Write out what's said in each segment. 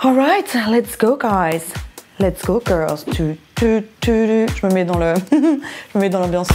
Alright, let's go guys. Let's go girls. Je me mets dans le je me mets dans l'ambiance.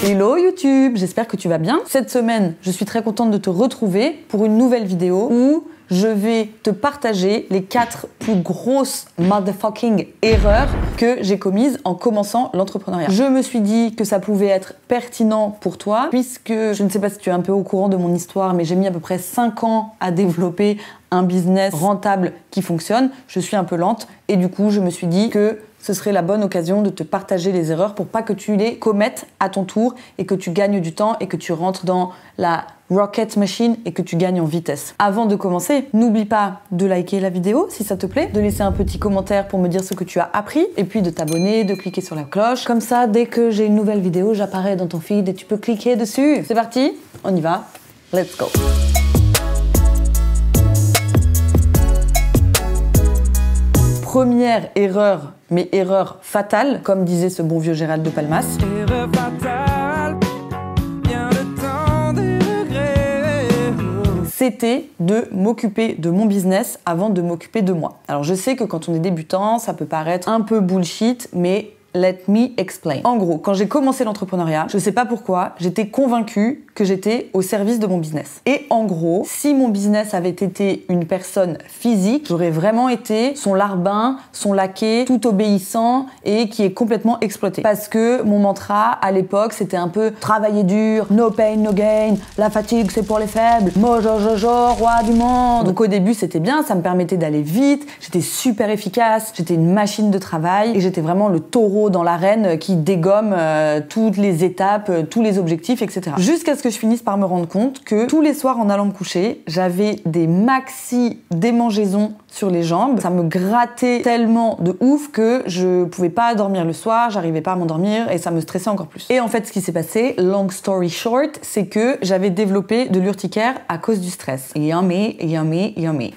Hello YouTube, j'espère que tu vas bien. Cette semaine, je suis très contente de te retrouver pour une nouvelle vidéo où je vais te partager les 4 plus grosses motherfucking erreurs que j'ai commises en commençant l'entrepreneuriat. Je me suis dit que ça pouvait être pertinent pour toi puisque, je ne sais pas si tu es un peu au courant de mon histoire, mais j'ai mis à peu près 5 ans à développer un business rentable qui fonctionne. Je suis un peu lente et du coup, je me suis dit que ce serait la bonne occasion de te partager les erreurs pour pas que tu les commettes à ton tour et que tu gagnes du temps et que tu rentres dans la rocket machine et que tu gagnes en vitesse. Avant de commencer, n'oublie pas de liker la vidéo si ça te plaît, de laisser un petit commentaire pour me dire ce que tu as appris et puis de t'abonner, de cliquer sur la cloche. Comme ça, dès que j'ai une nouvelle vidéo, j'apparais dans ton feed et tu peux cliquer dessus. C'est parti, on y va, let's go. Première erreur, mais erreur fatale, comme disait ce bon vieux Gérald de Palmas. Erreur fatale, bien le temps des regrets. C'était de m'occuper de mon business avant de m'occuper de moi. Alors je sais que quand on est débutant, ça peut paraître un peu bullshit, mais let me explain. En gros, quand j'ai commencé l'entrepreneuriat, je sais pas pourquoi, j'étais convaincue que j'étais au service de mon business. Et en gros, si mon business avait été une personne physique, j'aurais vraiment été son larbin, son laquais, tout obéissant et qui est complètement exploité. Parce que mon mantra, à l'époque, c'était un peu travailler dur, no pain, no gain, la fatigue, c'est pour les faibles, mojo, roi du monde. Donc au début, c'était bien, ça me permettait d'aller vite, j'étais super efficace, j'étais une machine de travail et j'étais vraiment le taureau dans l'arène qui dégomme toutes les étapes, tous les objectifs, etc. Jusqu'à ce que je finisse par me rendre compte que tous les soirs en allant me coucher, j'avais des maxi démangeaisons sur les jambes. Ça me grattait tellement de ouf que je pouvais pas dormir le soir, j'arrivais pas à m'endormir et ça me stressait encore plus. Et en fait, ce qui s'est passé, long story short, c'est que j'avais développé de l'urticaire à cause du stress. Yummy.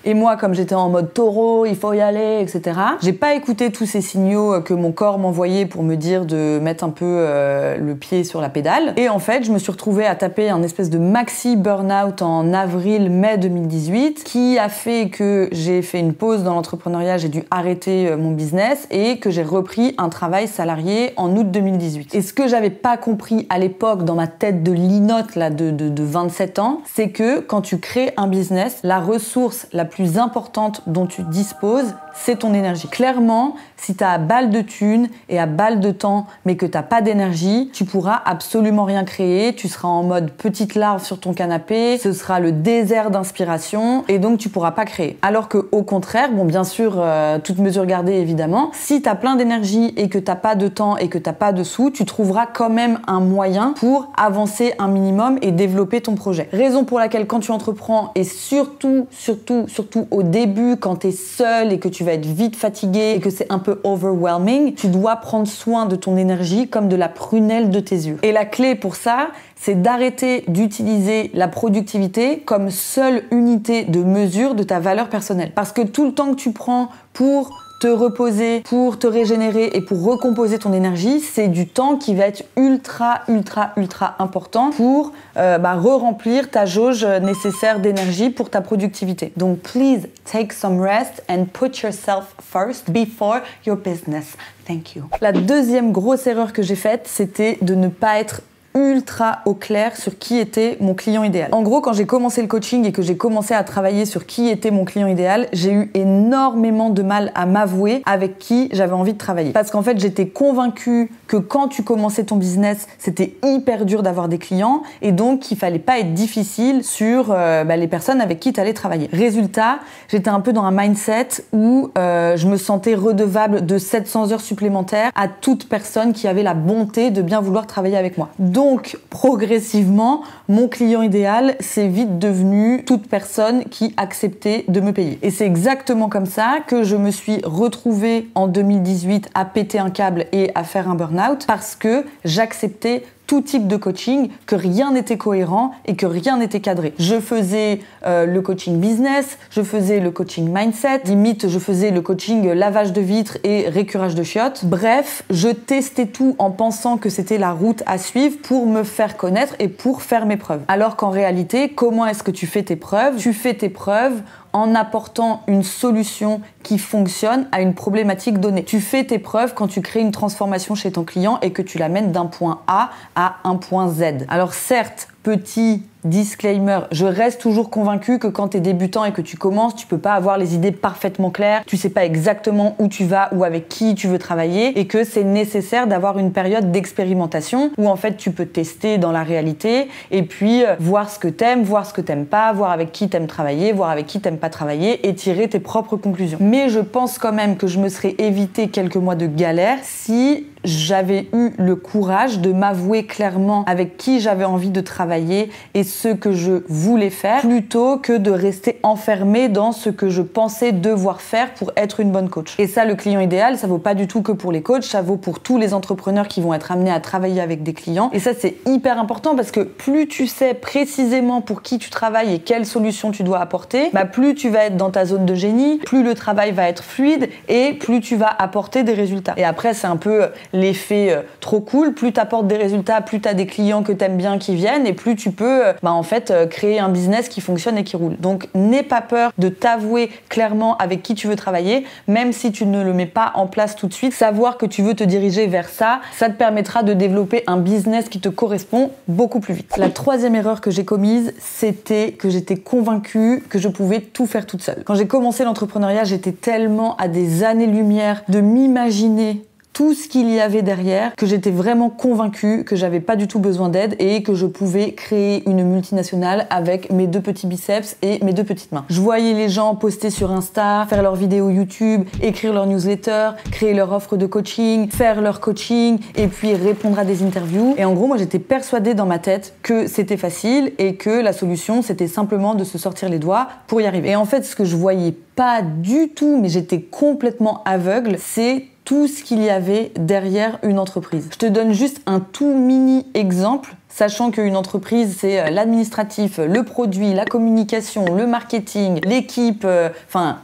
Et moi, comme j'étais en mode taureau, il faut y aller, etc., j'ai pas écouté tous ces signaux que mon corps m'envoyait pour me dire de mettre un peu le pied sur la pédale. Et en fait, je me suis retrouvée à taper un espèce de maxi burn-out en avril-mai 2018 qui a fait que j'ai fait une pause dans l'entrepreneuriat, j'ai dû arrêter mon business et que j'ai repris un travail salarié en août 2018. Et ce que j'avais pas compris à l'époque dans ma tête de linotte là, de 27 ans, c'est que quand tu crées un business, la ressource la plus importante dont tu disposes, c'est ton énergie. Clairement, si t'as à balle de thunes et à balle de temps, mais que t'as pas d'énergie, tu pourras absolument rien créer, tu seras en mode petite larve sur ton canapé, ce sera le désert d'inspiration et donc tu pourras pas créer. Alors que au contraire, bon bien sûr, toute mesure gardée évidemment, si t'as plein d'énergie et que t'as pas de temps et que t'as pas de sous, tu trouveras quand même un moyen pour avancer un minimum et développer ton projet. Raison pour laquelle quand tu entreprends et surtout au début quand t'es seul et que tu vas être vite fatigué et que c'est un peu overwhelming, tu dois prendre soin de ton énergie comme de la prunelle de tes yeux. Et la clé pour ça, c'est d'arrêter d'utiliser la productivité comme seule unité de mesure de ta valeur personnelle. Parce que tout le temps que tu prends pour te reposer, pour te régénérer et pour recomposer ton énergie, c'est du temps qui va être ultra important pour re-remplir ta jauge nécessaire d'énergie pour ta productivité. Donc, please take some rest and put yourself first before your business. Thank you. La deuxième grosse erreur que j'ai faite, c'était de ne pas être ultra au clair sur qui était mon client idéal. En gros, quand j'ai commencé le coaching et que j'ai commencé à travailler sur qui était mon client idéal, j'ai eu énormément de mal à m'avouer avec qui j'avais envie de travailler. Parce qu'en fait, j'étais convaincue que quand tu commençais ton business, c'était hyper dur d'avoir des clients et donc qu'il fallait pas être difficile sur les personnes avec qui tu allais travailler. Résultat, j'étais un peu dans un mindset où je me sentais redevable de 700 heures supplémentaires à toute personne qui avait la bonté de bien vouloir travailler avec moi. Donc, progressivement, mon client idéal, c'est vite devenu toute personne qui acceptait de me payer. Et c'est exactement comme ça que je me suis retrouvée en 2018 à péter un câble et à faire un burn-out parce que j'acceptais tout type de coaching, que rien n'était cohérent et que rien n'était cadré. Je faisais le coaching business, je faisais le coaching mindset, limite je faisais le coaching lavage de vitres et récurage de chiottes. Bref, je testais tout en pensant que c'était la route à suivre pour me faire connaître et pour faire mes preuves. Alors qu'en réalité, comment est-ce que tu fais tes preuves ? Tu fais tes preuves en apportant une solution qui fonctionne à une problématique donnée. Tu fais tes preuves quand tu crées une transformation chez ton client et que tu l'amènes d'un point A à un point Z. Alors certes, petit disclaimer, je reste toujours convaincue que quand tu es débutant et que tu commences, tu peux pas avoir les idées parfaitement claires, tu sais pas exactement où tu vas ou avec qui tu veux travailler et que c'est nécessaire d'avoir une période d'expérimentation où en fait tu peux tester dans la réalité et puis voir ce que t'aimes, voir ce que t'aimes pas, voir avec qui t'aimes travailler, voir avec qui t'aimes pas travailler et tirer tes propres conclusions. Mais je pense quand même que je me serais évité quelques mois de galère si j'avais eu le courage de m'avouer clairement avec qui j'avais envie de travailler et ce que je voulais faire, plutôt que de rester enfermée dans ce que je pensais devoir faire pour être une bonne coach. Et ça, le client idéal, ça vaut pas du tout que pour les coachs, ça vaut pour tous les entrepreneurs qui vont être amenés à travailler avec des clients. Et ça, c'est hyper important parce que plus tu sais précisément pour qui tu travailles et quelles solutions tu dois apporter, plus tu vas être dans ta zone de génie, plus le travail va être fluide et plus tu vas apporter des résultats. Et après, c'est un peu l'effet trop cool, plus tu apportes des résultats, plus tu as des clients que tu aimes bien qui viennent et plus tu peux en fait créer un business qui fonctionne et qui roule. Donc n'aie pas peur de t'avouer clairement avec qui tu veux travailler, même si tu ne le mets pas en place tout de suite. Savoir que tu veux te diriger vers ça, ça te permettra de développer un business qui te correspond beaucoup plus vite. La troisième erreur que j'ai commise, c'était que j'étais convaincue que je pouvais tout faire toute seule. Quand j'ai commencé l'entrepreneuriat, j'étais tellement à des années-lumière de m'imaginer tout ce qu'il y avait derrière, que j'étais vraiment convaincue que j'avais pas du tout besoin d'aide et que je pouvais créer une multinationale avec mes 2 petits biceps et mes 2 petites mains. Je voyais les gens poster sur Insta, faire leurs vidéos YouTube, écrire leur newsletter, créer leur offre de coaching, faire leur coaching et puis répondre à des interviews. Et en gros, moi, j'étais persuadée dans ma tête que c'était facile et que la solution, c'était simplement de se sortir les doigts pour y arriver. Et en fait, ce que je voyais pas du tout, mais j'étais complètement aveugle, c'est tout ce qu'il y avait derrière une entreprise. Je te donne juste un tout mini exemple, sachant qu'une entreprise, c'est l'administratif, le produit, la communication, le marketing, l'équipe,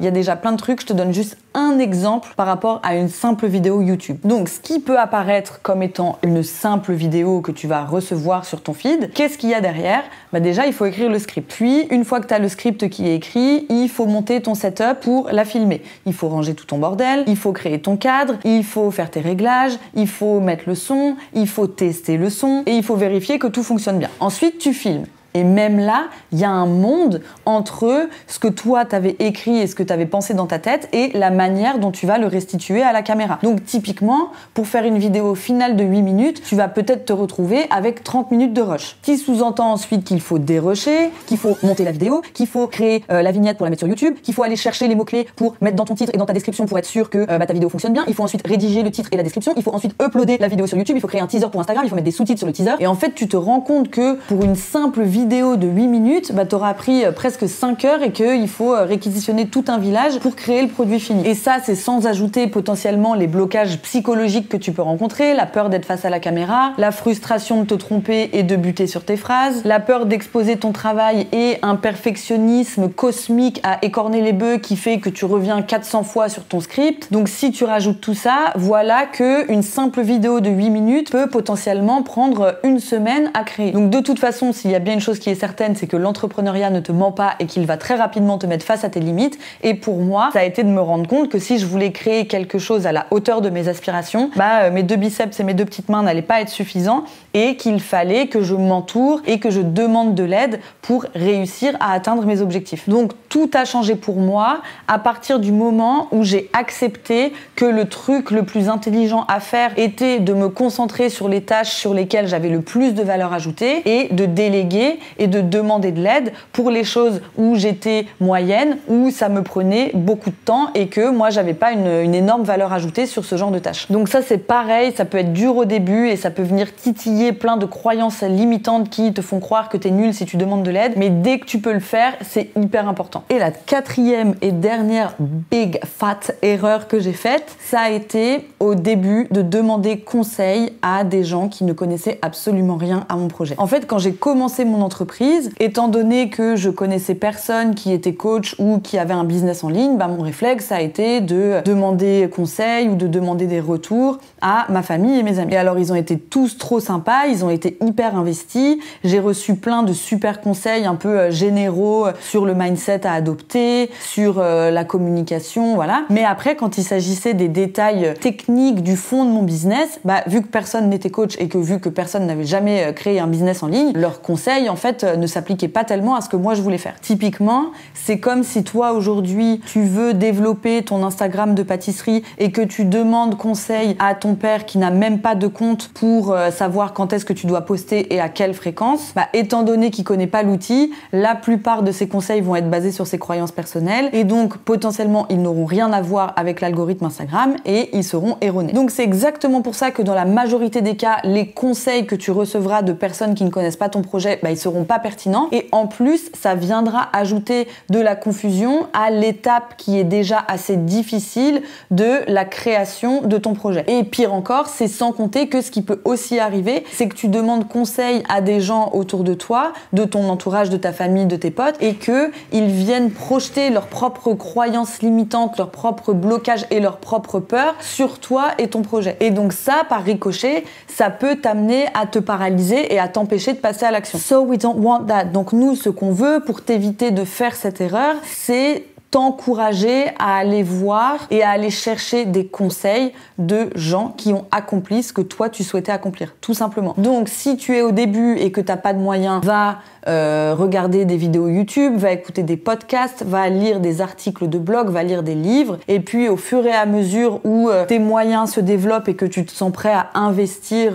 il y a déjà plein de trucs. Je te donne juste un exemple par rapport à une simple vidéo YouTube. Donc, ce qui peut apparaître comme étant une simple vidéo que tu vas recevoir sur ton feed, qu'est-ce qu'il y a derrière ? Déjà, il faut écrire le script. Puis, une fois que tu as le script qui est écrit, il faut monter ton setup pour la filmer. Il faut ranger tout ton bordel, il faut créer ton cadre, il faut faire tes réglages, il faut mettre le son, il faut tester le son et il faut vérifier que tout fonctionne bien. Ensuite, tu filmes. Et même là, il y a un monde entre ce que toi t'avais écrit et ce que t'avais pensé dans ta tête et la manière dont tu vas le restituer à la caméra. Donc typiquement, pour faire une vidéo finale de 8 minutes, tu vas peut-être te retrouver avec 30 minutes de rush. Qui sous-entend ensuite qu'il faut dérusher, qu'il faut monter la vidéo, qu'il faut créer la vignette pour la mettre sur YouTube, qu'il faut aller chercher les mots-clés pour mettre dans ton titre et dans ta description pour être sûr que ta vidéo fonctionne bien. Il faut ensuite rédiger le titre et la description, il faut ensuite uploader la vidéo sur YouTube, il faut créer un teaser pour Instagram, il faut mettre des sous-titres sur le teaser. Et en fait, tu te rends compte que pour une simple vidéo de 8 minutes, t'auras pris presque 5 heures et qu'il faut réquisitionner tout un village pour créer le produit fini. Et ça, c'est sans ajouter potentiellement les blocages psychologiques que tu peux rencontrer, la peur d'être face à la caméra, la frustration de te tromper et de buter sur tes phrases, la peur d'exposer ton travail et un perfectionnisme cosmique à écorner les bœufs qui fait que tu reviens 400 fois sur ton script. Donc si tu rajoutes tout ça, voilà que une simple vidéo de 8 minutes peut potentiellement prendre 1 semaine à créer. Donc de toute façon, s'il y a bien une chose qui est certaine, c'est que l'entrepreneuriat ne te ment pas et qu'il va très rapidement te mettre face à tes limites. Et pour moi, ça a été de me rendre compte que si je voulais créer quelque chose à la hauteur de mes aspirations, mes 2 biceps et mes 2 petites mains n'allaient pas être suffisants et qu'il fallait que je m'entoure et que je demande de l'aide pour réussir à atteindre mes objectifs. Donc tout a changé pour moi à partir du moment où j'ai accepté que le truc le plus intelligent à faire était de me concentrer sur les tâches sur lesquelles j'avais le plus de valeur ajoutée et de déléguer et de demander de l'aide pour les choses où j'étais moyenne, où ça me prenait beaucoup de temps et que moi j'avais pas une énorme valeur ajoutée sur ce genre de tâches. Donc ça c'est pareil, ça peut être dur au début et ça peut venir titiller plein de croyances limitantes qui te font croire que t'es nul si tu demandes de l'aide, mais dès que tu peux le faire, c'est hyper important. Et la 4e et dernière big fat erreur que j'ai faite, ça a été au début de demander conseil à des gens qui ne connaissaient absolument rien à mon projet. En fait, quand j'ai commencé mon entreprise, étant donné que je connaissais personne qui était coach ou qui avait un business en ligne, mon réflexe a été de demander conseil ou de demander des retours à ma famille et mes amis. Et alors ils ont été tous trop sympas, ils ont été hyper investis, j'ai reçu plein de super conseils un peu généraux sur le mindset à adopter, sur la communication, voilà. Mais après, quand il s'agissait des détails techniques du fond de mon business, bah, vu que personne n'était coach et que vu que personne n'avait jamais créé un business en ligne, leurs conseils, en fait, ne s'appliquaient pas tellement à ce que moi je voulais faire. Typiquement, c'est comme si toi, aujourd'hui, tu veux développer ton Instagram de pâtisserie et que tu demandes conseil à ton père qui n'a même pas de compte pour savoir quand est-ce que tu dois poster et à quelle fréquence. Bah, étant donné qu'il connaît pas l'outil, la plupart de ses conseils vont être basés sur ses croyances personnelles et donc potentiellement ils n'auront rien à voir avec l'algorithme Instagram et ils seront erronés. Donc c'est exactement pour ça que dans la majorité des cas, les conseils que tu recevras de personnes qui ne connaissent pas ton projet, bah, ils seront pas pertinents et en plus ça viendra ajouter de la confusion à l'étape qui est déjà assez difficile de la création de ton projet. Et pire encore, c'est sans compter que ce qui peut aussi arriver, c'est que tu demandes conseil à des gens autour de toi, de ton entourage, de ta famille, de tes potes, et que ils viennent projeter leurs propres croyances limitantes, leurs propres blocages et leurs propres peurs sur toi et ton projet. Et donc ça, par ricochet, ça peut t'amener à te paralyser et à t'empêcher de passer à l'action. So we don't want that. Donc nous, ce qu'on veut pour t'éviter de faire cette erreur, c'est t'encourager à aller voir et à aller chercher des conseils de gens qui ont accompli ce que toi tu souhaitais accomplir, tout simplement. Donc si tu es au début et que t'as pas de moyens, va regarder des vidéos YouTube, va écouter des podcasts, va lire des articles de blog, va lire des livres, et puis au fur et à mesure où tes moyens se développent et que tu te sens prêt à investir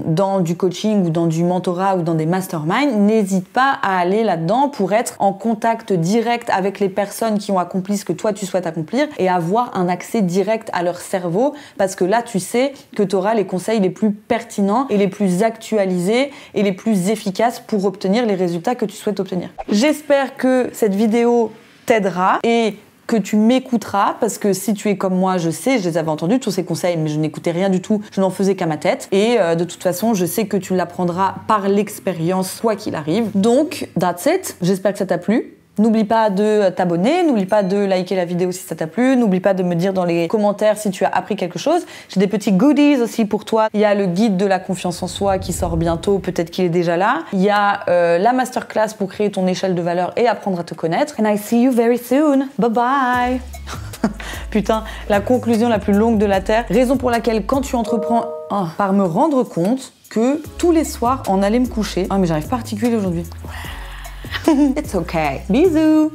dans du coaching ou dans du mentorat ou dans des masterminds, n'hésite pas à aller là-dedans pour être en contact direct avec les personnes qui ont accompli ce que toi tu souhaites accomplir et avoir un accès direct à leur cerveau, parce que là tu sais que tu auras les conseils les plus pertinents et les plus actualisés et les plus efficaces pour obtenir les résultats que tu souhaites obtenir. J'espère que cette vidéo t'aidera et que tu m'écouteras, parce que si tu es comme moi, je sais, je les avais entendus tous ces conseils, mais je n'écoutais rien du tout, je n'en faisais qu'à ma tête, et de toute façon, je sais que tu l'apprendras par l'expérience, quoi qu'il arrive. Donc, that's it, j'espère que ça t'a plu. N'oublie pas de t'abonner, n'oublie pas de liker la vidéo si ça t'a plu, n'oublie pas de me dire dans les commentaires si tu as appris quelque chose. J'ai des petits goodies aussi pour toi. Il y a le guide de la confiance en soi qui sort bientôt, peut-être qu'il est déjà là. Il y a la masterclass pour créer ton échelle de valeur et apprendre à te connaître. And I see you very soon. Bye bye. Putain, la conclusion la plus longue de la Terre. Raison pour laquelle quand tu entreprends, par me rendre compte que tous les soirs, en aller me coucher... Ah mais j'arrive pas à articuler aujourd'hui. It's okay. Bisous.